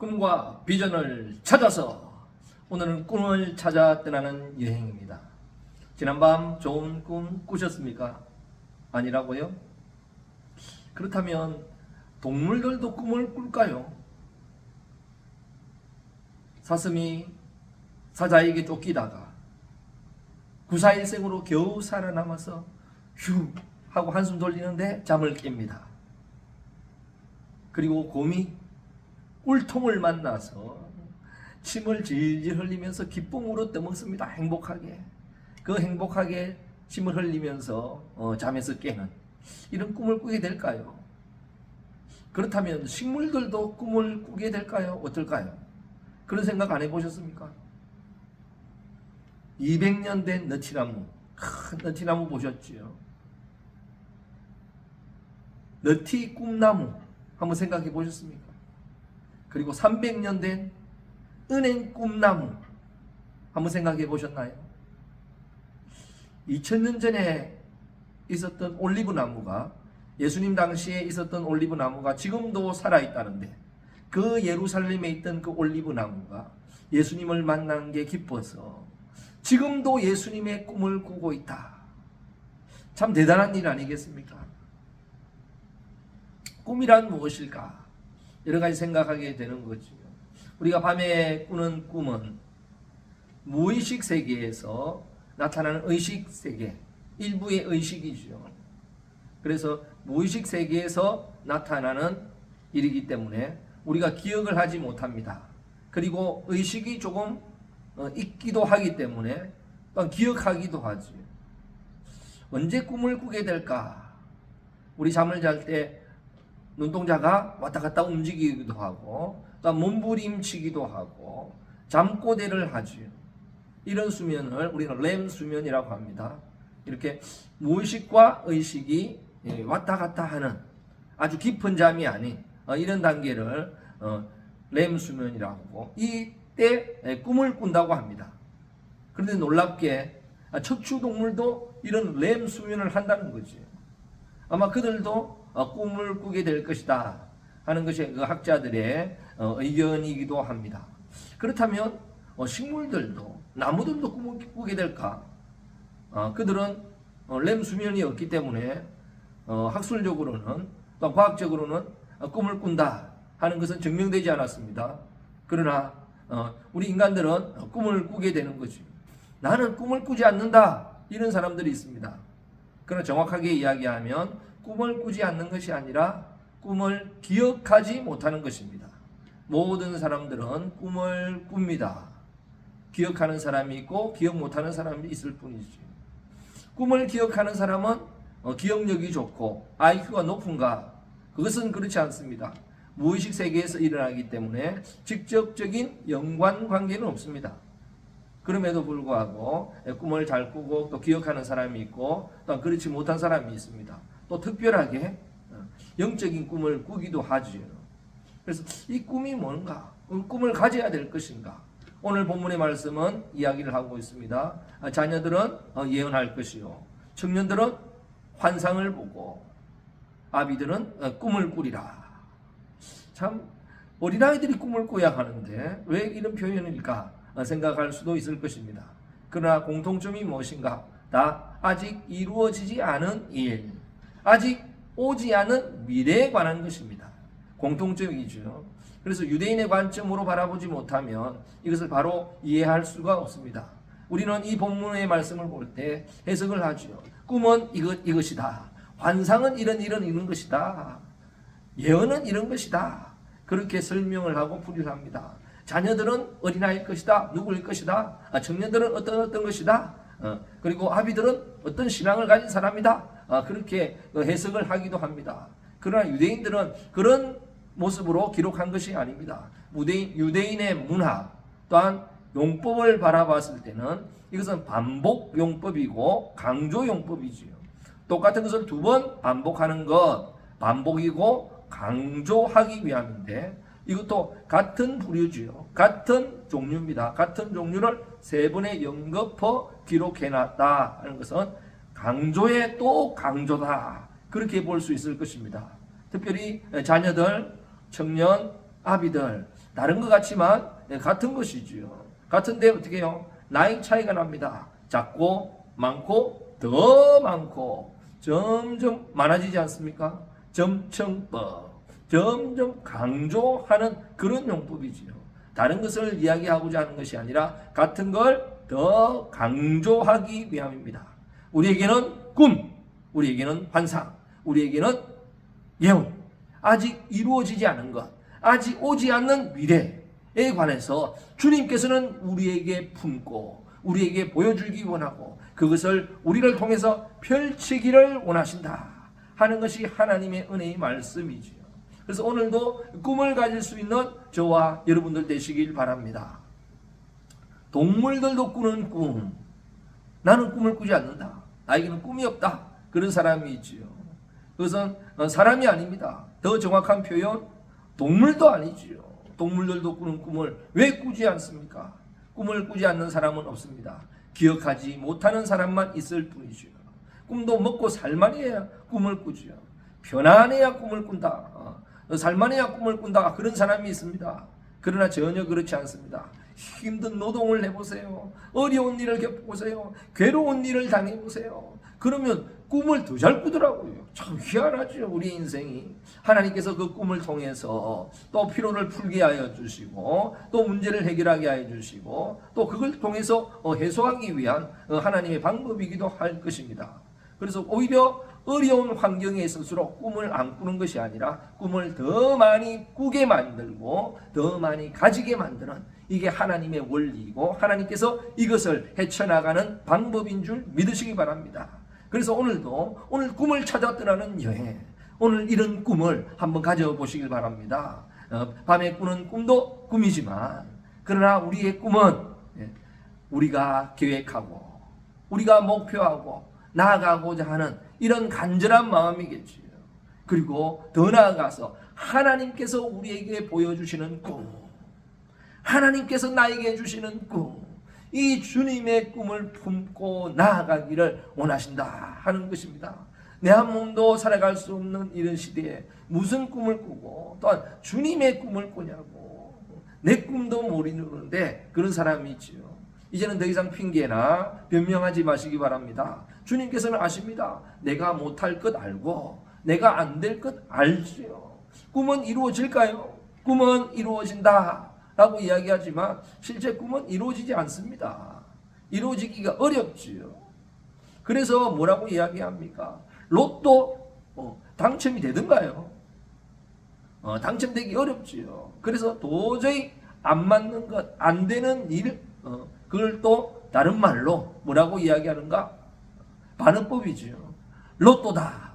꿈과 비전을 찾아서 오늘은 꿈을 찾아 떠나는 여행입니다. 지난밤 좋은 꿈 꾸셨습니까? 아니라고요? 그렇다면 동물들도 꿈을 꿀까요? 사슴이 사자에게 쫓기다가 구사일생으로 겨우 살아남아서 휴 하고 한숨 돌리는데 잠을 깹니다. 그리고 곰이 꿀통을 만나서 침을 질질 흘리면서 기쁨으로 떠먹습니다. 행복하게. 그 행복하게 침을 흘리면서 잠에서 깨는 이런 꿈을 꾸게 될까요? 그렇다면 식물들도 꿈을 꾸게 될까요? 어떨까요? 그런 생각 안 해보셨습니까? 200년 된 너티나무, 큰 너티나무 보셨지요? 너티 꿈나무 한번 생각해 보셨습니까? 그리고 300년 된 은행 꿈나무 한번 생각해 보셨나요? 2000년 전에 있었던 올리브 나무가, 예수님 당시에 있었던 올리브 나무가 지금도 살아있다는데, 그 예루살렘에 있던 그 올리브 나무가 예수님을 만난 게 기뻐서 지금도 예수님의 꿈을 꾸고 있다. 참 대단한 일 아니겠습니까? 꿈이란 무엇일까? 여러 가지 생각하게 되는 거죠. 우리가 밤에 꾸는 꿈은 무의식 세계에서 나타나는 의식 세계, 일부의 의식이죠. 그래서 무의식 세계에서 나타나는 일이기 때문에 우리가 기억을 하지 못합니다. 그리고 의식이 조금 있기도 하기 때문에 또 기억하기도 하죠. 언제 꿈을 꾸게 될까? 우리 잠을 잘 때 눈동자가 왔다 갔다 움직이기도 하고, 또 몸부림치기도 하고, 잠꼬대를 하죠. 이런 수면을 우리는 렘 수면이라고 합니다. 이렇게 무의식과 의식이 왔다 갔다 하는 아주 깊은 잠이 아닌 이런 단계를 렘 수면이라고 하고, 이때 꿈을 꾼다고 합니다. 그런데 놀랍게 척추동물도 이런 렘 수면을 한다는 거죠. 아마 그들도 꿈을 꾸게 될 것이다 하는 것이 그 학자들의 의견이기도 합니다. 그렇다면 식물들도, 나무들도 꿈을 꾸게 될까? 그들은 렘 수면이 없기 때문에 학술적으로는 또 과학적으로는 꿈을 꾼다 하는 것은 증명되지 않았습니다. 그러나 우리 인간들은 꿈을 꾸게 되는 거죠. 나는 꿈을 꾸지 않는다, 이런 사람들이 있습니다. 그러나 정확하게 이야기하면 꿈을 꾸지 않는 것이 아니라 꿈을 기억하지 못하는 것입니다. 모든 사람들은 꿈을 꿉니다. 기억하는 사람이 있고 기억 못하는 사람이 있을 뿐이지. 꿈을 기억하는 사람은 기억력이 좋고 IQ가 높은가? 그것은 그렇지 않습니다. 무의식 세계에서 일어나기 때문에 직접적인 연관관계는 없습니다. 그럼에도 불구하고 꿈을 잘 꾸고 또 기억하는 사람이 있고 또 그렇지 못한 사람이 있습니다. 또 특별하게 영적인 꿈을 꾸기도 하죠. 그래서 이 꿈이 뭔가? 꿈을 가져야 될 것인가? 오늘 본문의 말씀은 이야기를 하고 있습니다. 자녀들은 예언할 것이요, 청년들은 환상을 보고, 아비들은 꿈을 꾸리라. 참 어린아이들이 꿈을 꿔야 하는데 왜 이런 표현일까 생각할 수도 있을 것입니다. 그러나 공통점이 무엇인가? 다 아직 이루어지지 않은 일, 아직 오지 않은 미래에 관한 것입니다. 공통점이죠. 그래서 유대인의 관점으로 바라보지 못하면 이것을 바로 이해할 수가 없습니다. 우리는 이 본문의 말씀을 볼 때 해석을 하죠. 꿈은 이것이다. 환상은 이런 것이다. 예언은 이런 것이다. 그렇게 설명을 하고 풀이를 합니다. 자녀들은 어린아이일 것이다. 누구일 것이다. 청년들은 어떤 것이다. 그리고 아비들은 어떤 신앙을 가진 사람이다. 그렇게 해석을 하기도 합니다. 그러나 유대인들은 그런 모습으로 기록한 것이 아닙니다. 유대인의 문화 또한 용법을 바라봤을 때는 이것은 반복 용법이고 강조 용법이지요. 똑같은 것을 두 번 반복하는 것, 반복이고 강조하기 위함인데, 이것도 같은 부류지요. 같은 종류입니다. 같은 종류를 세 번에 연거푸 기록해놨다 하는 것은 강조에 또 강조다, 그렇게 볼 수 있을 것입니다. 특별히 자녀들, 청년, 아비들, 다른 것 같지만 같은 것이지요. 같은데 어떻게 해요? 나이 차이가 납니다. 작고 많고 더 많고 점점 많아지지 않습니까? 점층법, 점점 강조하는 그런 용법이지요. 다른 것을 이야기하고자 하는 것이 아니라 같은 걸 더 강조하기 위함입니다. 우리에게는 꿈, 우리에게는 환상, 우리에게는 예언, 아직 이루어지지 않은 것, 아직 오지 않는 미래에 관해서 주님께서는 우리에게 품고 우리에게 보여주기 원하고 그것을 우리를 통해서 펼치기를 원하신다 하는 것이 하나님의 은혜의 말씀이지요. 그래서 오늘도 꿈을 가질 수 있는 저와 여러분들 되시길 바랍니다. 동물들도 꾸는 꿈, 나는 꿈을 꾸지 않는다, 나에게는 꿈이 없다, 그런 사람이 있지요. 그것은 사람이 아닙니다. 더 정확한 표현, 동물도 아니지요. 동물들도 꾸는 꿈을 왜 꾸지 않습니까? 꿈을 꾸지 않는 사람은 없습니다. 기억하지 못하는 사람만 있을 뿐이지요. 꿈도 먹고 살만해야 꿈을 꾸지요. 편안해야 꿈을 꾼다, 살만해야 꿈을 꾼다, 그런 사람이 있습니다. 그러나 전혀 그렇지 않습니다. 힘든 노동을 해보세요. 어려운 일을 겪어보세요. 괴로운 일을 당해보세요. 그러면 꿈을 더 잘 꾸더라고요. 참 희한하죠, 우리 인생이. 하나님께서 그 꿈을 통해서 또 피로를 풀게 하여 주시고 또 문제를 해결하게 하여 주시고 또 그걸 통해서 해소하기 위한 하나님의 방법이기도 할 것입니다. 그래서 오히려 어려운 환경에 있을수록 꿈을 안 꾸는 것이 아니라 꿈을 더 많이 꾸게 만들고 더 많이 가지게 만드는, 이게 하나님의 원리이고 하나님께서 이것을 헤쳐나가는 방법인 줄 믿으시기 바랍니다. 그래서 오늘 꿈을 찾아 떠나는 여행, 오늘 이런 꿈을 한번 가져보시길 바랍니다. 밤에 꾸는 꿈도 꿈이지만 그러나 우리의 꿈은 우리가 계획하고 우리가 목표하고 나아가고자 하는 이런 간절한 마음이겠지요. 그리고 더 나아가서 하나님께서 우리에게 보여주시는 꿈, 하나님께서 나에게 주시는 꿈, 이 주님의 꿈을 품고 나아가기를 원하신다 하는 것입니다. 내 한 몸도 살아갈 수 없는 이런 시대에 무슨 꿈을 꾸고 또한 주님의 꿈을 꾸냐고, 내 꿈도 못 이루는데 그런 사람이 있지요. 이제는 더 이상 핑계나 변명하지 마시기 바랍니다. 주님께서는 아십니다. 내가 못할 것 알고 내가 안 될 것 알지요. 꿈은 이루어질까요? 꿈은 이루어진다 라고 이야기하지만 실제 꿈은 이루어지지 않습니다. 이루어지기가 어렵지요. 그래서 뭐라고 이야기합니까? 로또 당첨이 되던가요? 당첨되기 어렵지요. 그래서 도저히 안 맞는 것, 안 되는 일, 그걸 또 다른 말로 뭐라고 이야기하는가? 반응법이지요. 로또다.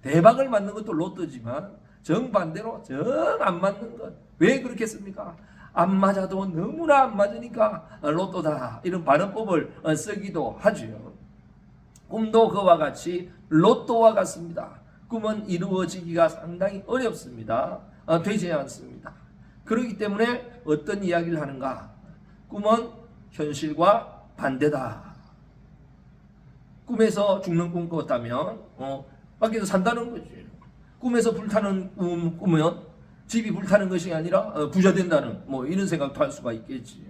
대박을 맞는 것도 로또지만 정반대로 정 안 맞는 것. 왜 그렇겠습니까? 안 맞아도 너무나 안 맞으니까 로또다, 이런 반응법을 쓰기도 하지요. 꿈도 그와 같이 로또와 같습니다. 꿈은 이루어지기가 상당히 어렵습니다. 되지 않습니다. 그렇기 때문에 어떤 이야기를 하는가? 꿈은 현실과 반대다. 꿈에서 죽는 꿈 꿨다면 밖에서 산다는 거지. 꿈에서 불타는 꿈은 집이 불타는 것이 아니라 부자 된다는 이런 생각도 할 수가 있겠지.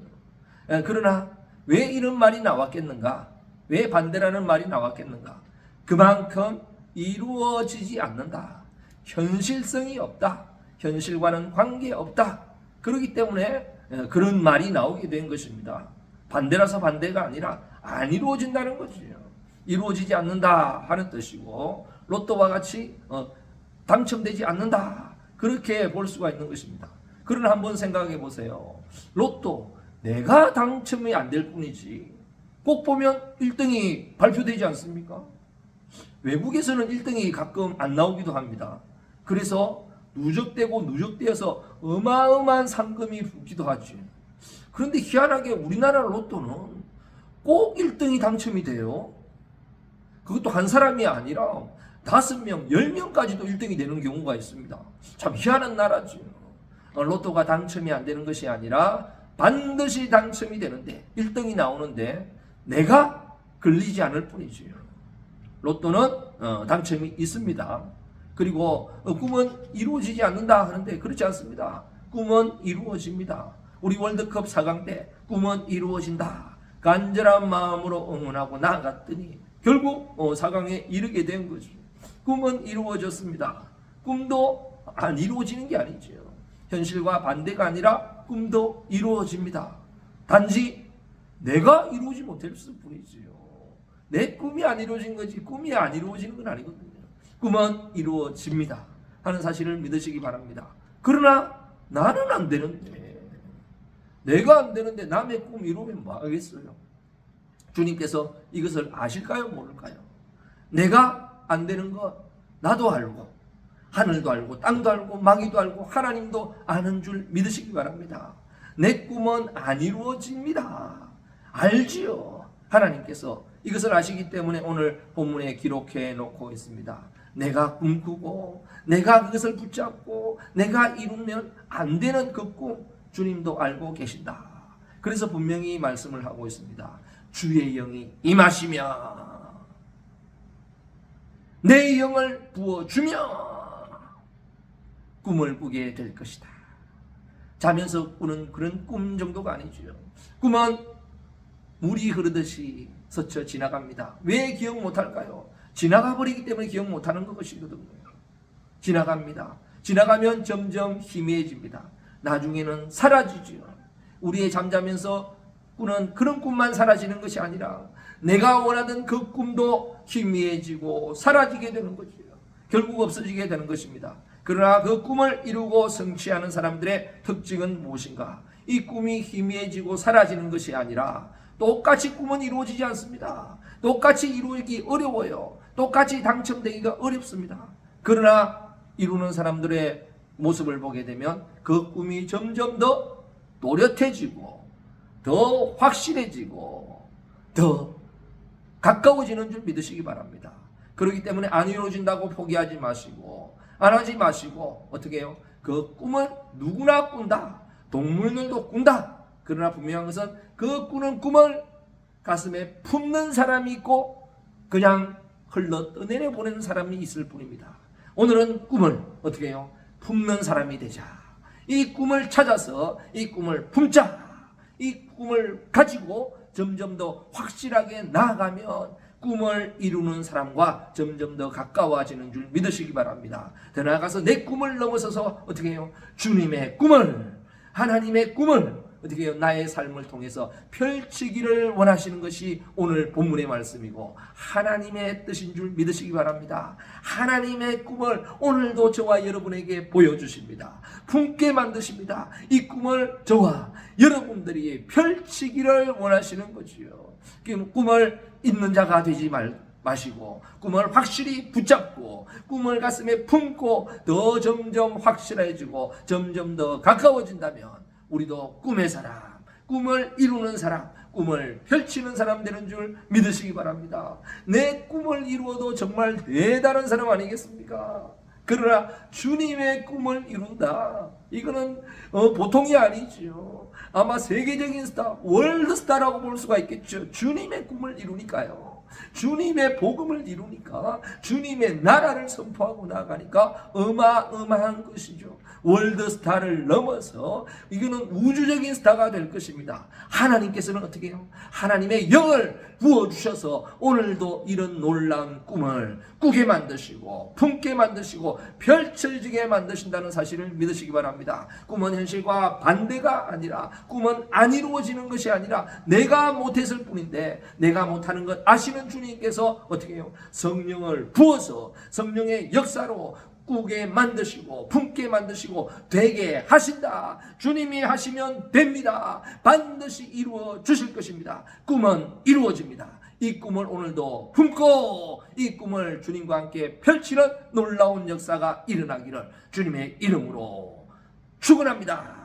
그러나 왜 이런 말이 나왔겠는가? 왜 반대라는 말이 나왔겠는가? 그만큼 이루어지지 않는다. 현실성이 없다. 현실과는 관계없다. 그렇기 때문에 그런 말이 나오게 된 것입니다. 반대라서 반대가 아니라 안 이루어진다는 거지요. 이루어지지 않는다 하는 뜻이고 로또와 같이 당첨되지 않는다, 그렇게 볼 수가 있는 것입니다. 그러나 한번 생각해 보세요. 로또 내가 당첨이 안 될 뿐이지 꼭 보면 1등이 발표되지 않습니까? 외국에서는 1등이 가끔 안 나오기도 합니다. 그래서 누적되고 누적되어서 어마어마한 상금이 붙기도 하지. 그런데 희한하게 우리나라 로또는 꼭 1등이 당첨이 돼요. 그것도 한 사람이 아니라 5명, 10명까지도 1등이 되는 경우가 있습니다. 참 희한한 나라죠. 로또가 당첨이 안 되는 것이 아니라 반드시 당첨이 되는데 1등이 나오는데 내가 걸리지 않을 뿐이지요. 로또는 당첨이 있습니다. 그리고 꿈은 이루어지지 않는다 하는데 그렇지 않습니다. 꿈은 이루어집니다. 우리 월드컵 4강 때 꿈은 이루어진다. 간절한 마음으로 응원하고 나아갔더니 결국 4강에 이르게 된 거죠. 꿈은 이루어졌습니다. 꿈도 안 이루어지는 게 아니죠. 현실과 반대가 아니라 꿈도 이루어집니다. 단지 내가 이루지 못했을 뿐이지요. 내 꿈이 안 이루어진 거지 꿈이 안 이루어지는 건 아니거든요. 꿈은 이루어집니다 하는 사실을 믿으시기 바랍니다. 그러나 나는 안 되는데, 내가 안 되는데 남의 꿈 이루면 뭐 하겠어요? 주님께서 이것을 아실까요? 모를까요? 내가 안 되는 거 나도 알고, 하늘도 알고, 땅도 알고, 마귀도 알고, 하나님도 아는 줄 믿으시기 바랍니다. 내 꿈은 안 이루어집니다. 알지요. 하나님께서 이것을 아시기 때문에 오늘 본문에 기록해 놓고 있습니다. 내가 꿈꾸고 내가 그것을 붙잡고 내가 이루면 안 되는 그 꿈 주님도 알고 계신다. 그래서 분명히 말씀을 하고 있습니다. 주의 영이 임하시며 내 영을 부어주며 꿈을 꾸게 될 것이다. 자면서 꾸는 그런 꿈 정도가 아니죠. 꿈은 물이 흐르듯이 스쳐 지나갑니다. 왜 기억 못할까요? 지나가 버리기 때문에 기억 못하는 것이거든요. 지나갑니다. 지나가면 점점 희미해집니다. 나중에는 사라지죠. 우리의 잠자면서 꾸는 그런 꿈만 사라지는 것이 아니라 내가 원하던 그 꿈도 희미해지고 사라지게 되는 거죠. 결국 없어지게 되는 것입니다. 그러나 그 꿈을 이루고 성취하는 사람들의 특징은 무엇인가? 이 꿈이 희미해지고 사라지는 것이 아니라 똑같이 꿈은 이루어지지 않습니다. 똑같이 이루기 어려워요. 똑같이 당첨되기가 어렵습니다. 그러나 이루는 사람들의 모습을 보게 되면 그 꿈이 점점 더 또렷해지고 더 확실해지고 더 가까워지는 줄 믿으시기 바랍니다. 그렇기 때문에 안 이루어진다고 포기하지 마시고 안 하지 마시고 어떻게 해요? 그 꿈은 누구나 꾼다. 동물들도 꾼다. 그러나 분명한 것은 그 꾸는 꿈을 가슴에 품는 사람이 있고 그냥 흘러 떠내려 보내는 사람이 있을 뿐입니다. 오늘은 꿈을 어떻게 해요? 품는 사람이 되자. 이 꿈을 찾아서 이 꿈을 품자. 이 꿈을 가지고 점점 더 확실하게 나아가면 꿈을 이루는 사람과 점점 더 가까워지는 줄 믿으시기 바랍니다. 더 나아가서 내 꿈을 넘어서서 어떻게 해요? 주님의 꿈을, 하나님의 꿈을 어떻게 해요? 나의 삶을 통해서 펼치기를 원하시는 것이 오늘 본문의 말씀이고 하나님의 뜻인 줄 믿으시기 바랍니다. 하나님의 꿈을 오늘도 저와 여러분에게 보여주십니다. 품게 만드십니다. 이 꿈을 저와 여러분들이 펼치기를 원하시는 거지요. 꿈을 잊는 자가 되지 마시고 꿈을 확실히 붙잡고 꿈을 가슴에 품고 더 점점 확실해지고 점점 더 가까워진다면 우리도 꿈의 사람, 꿈을 이루는 사람, 꿈을 펼치는 사람 되는 줄 믿으시기 바랍니다. 내 꿈을 이루어도 정말 대단한 사람 아니겠습니까? 그러나 주님의 꿈을 이룬다. 이거는 보통이 아니죠. 아마 세계적인 스타, 월드스타라고 볼 수가 있겠죠. 주님의 꿈을 이루니까요. 주님의 복음을 이루니까 주님의 나라를 선포하고 나가니까 어마어마한 것이죠. 월드스타를 넘어서 이거는 우주적인 스타가 될 것입니다. 하나님께서는 어떻게 해요? 하나님의 영을 부어주셔서 오늘도 이런 놀라운 꿈을 꾸게 만드시고 품게 만드시고 펼쳐지게 만드신다는 사실을 믿으시기 바랍니다. 꿈은 현실과 반대가 아니라 꿈은 안 이루어지는 것이 아니라 내가 못했을 뿐인데 내가 못하는 것 아시는 주님께서 어떻게 해요? 성령을 부어서 성령의 역사로 꾸게 만드시고 품게 만드시고 되게 하신다. 주님이 하시면 됩니다. 반드시 이루어 주실 것입니다. 꿈은 이루어집니다. 이 꿈을 오늘도 품고 이 꿈을 주님과 함께 펼치는 놀라운 역사가 일어나기를 주님의 이름으로 축원합니다.